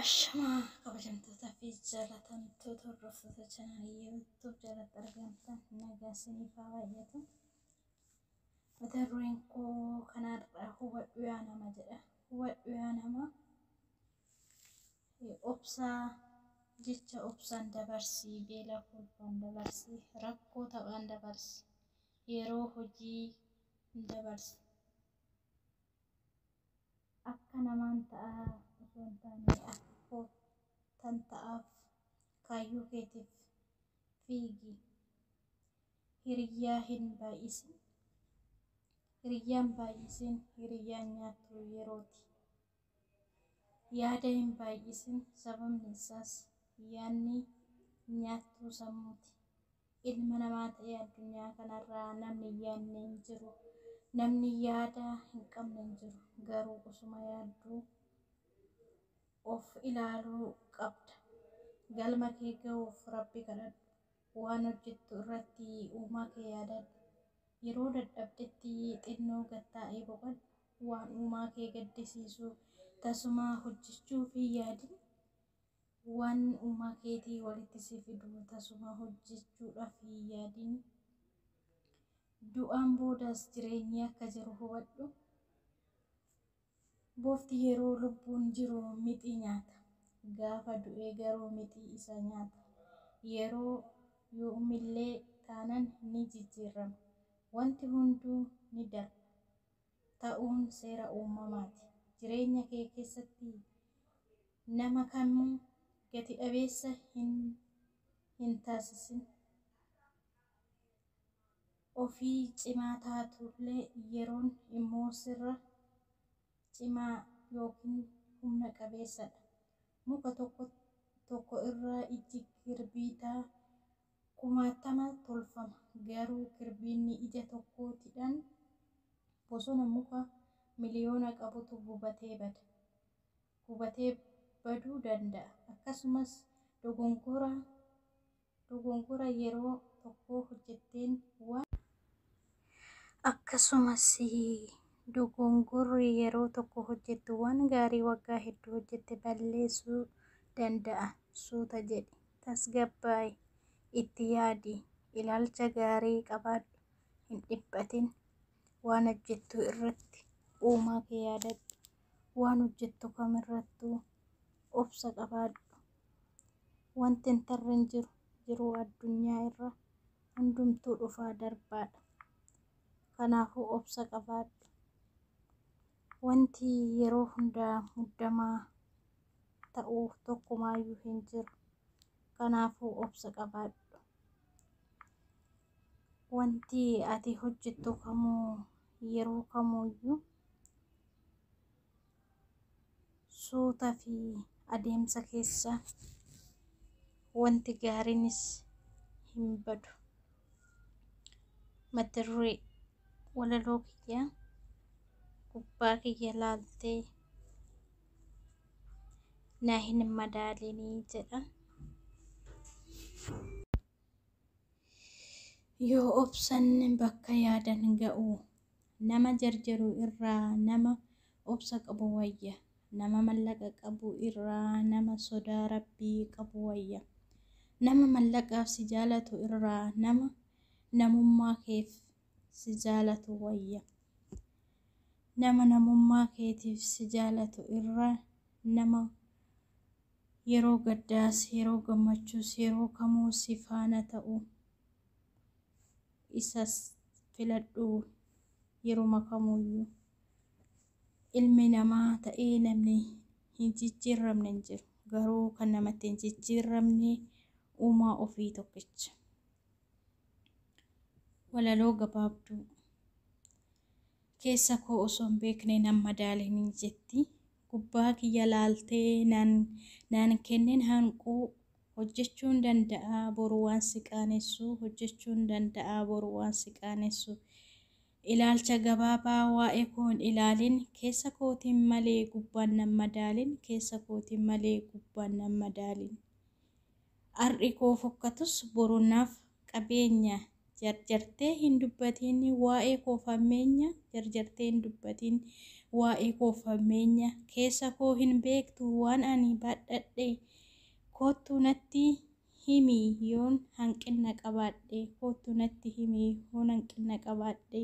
Ashama kabajamtoota fi jaalatamtoota hordoftoota chaanaalii YouTube jalatti argamtan nagaa isiniif haa baay'atu. Mata dureen koo kanarraa hubadhu yaa nama jedha. Hubadhu yaa nama obsaa jecha obsaan dabarsii, beela kolfaan dabarsii, rakkoo taphaan dabarsii, yeroo hojii dabarsii. Akka namaan ta'a osoo hin taane akka tan ta'aaf kaayyoo keetiif fiigi. Hiriyaa hin baay'isin. Hiriyyaan baay'isin hiriyyaan nyaattu yerooti. Yaada hin baay'isin sababni isaas yaadni nyaattuu sammuuti. Ilma namaa ta'ee addunyaa kanarraa namni yaadne hin jiru. Namni yaada hin qabne hin jiru. Garuu osuma yaadduu of ilaaluu qabda. Galma kee ga'uuf Rabbi kadhadhu. Waan hojjettu irratti uumaa kee yaadadhu. Yeroo dadhabdetti xinnoo gattaa'ee boqodhu. Waan uumaa kee gaddisiisu tasuma hojjechuuf hin yaadin. Waan uumaa keetii walitti si fidu tasuma hojjechuudhaaf hin yaadin. Du'aan boodas jireenyi akka jiru hubadhu. Boofti yeroo lubbuun jiru mixii nyaata. Gaafa du'e garuu mixii isa nyaata. Yeroo yoomillee taanan ni jijjiirama. Wanti hunduu ni darba. Ta'uun seera uumamaati. Jireenya kee keessatti nama kamuu gati dhabeessa hin taasisin. Ofii cimaa taatullee yeroon immoo sirra cimaa yookiin humna qabeessadha. Muka tokko irraa iji kirbiitaa 1000 tolfama. Garuu kirbiinni ija tokkootiidhaan bosona muka miliyoona qabutu gubatee bada. Gubatee baduu danda'a. Akkasumas dogongora yeroo tokko hojjetteen waan dogongorri yeroo tokko hojjettu waan gaarii waggaa hedduu hojjette balleessuu danda'a. Suuta jedhi. Tasgabbaa'i. Itti yaadi. Ilaalcha gaarii qabaadhu. Hin dhiphatin. Waan hojjettu irratti uumaa kee yaadadhu. Waan hojjettu kamirrattuu obsa qabaadhu. Wanti hin tarre hin jiru. Jiruu addunyaa irra hundumtuu dhufaa darbaadha. Kanaafuu obsa qabaadhu. Wanti yeroo hundaa muddamaa ta'uuf tokkumaayyuu hin jiru. Kanaafuu obsa qabaadhu. Wanti ati hojjettu kamuu yeroo kamuuyyuu suuta fi adeemsa keessa wanti gaariinis hin badu. Mata duree walaloo kiyyaa gubbaa kiyya laaltee na hin madaalinii jedha. Yoo obsan bakka yaadan ga'u nama jarjaru irraa nama obsa qabu wayya. Nama mallaqa qabu irraa nama sodaa Rabbii qabu wayya. Nama mallaqaaf si jaalatu irraa nama namummaa keef si jaalatu wayya. Nama namummaa keetiif si jaalatu irraa nama yeroo gaddaas yeroo gammachuus yeroo kamuu si faana ta'u isas filadhu yeruma kamuuyyuu. Ilmi namaa ta'ee namni hin jijjiiramne hin jiru. Garuu kan namatti hin jijjiiramne uumaa ofii tokkicha. Walaloo gabaabduu. Keessa koo osoo hin beekne nan madaalinii jetti. Gubbaa kiyya laaltee naan kenneen hanquu hojjechuun danda'a boru waan si qaanessu. Hojjechuun danda'a boru waan si qaanessu. Ilaalcha gabaabaa waa'ee koo hin ilaalin. Keessa kootiin malee gubbaan nan madaalin. Keessa kootiin malee gubbaan nan madaalin. ar'i koo fokkatus borunaaf qabeenya. Jarjartee hin dubbatiin waa'ee koo fammeenya. Jarjartee hin dubbatiin waa'ee koo fammeenya. Keessa koo hin beektu waan ani baadhadhe. Kottu natti himi yoon hanqina qabaadhe. Kottu natti himi yoon hanqina qabaadhe.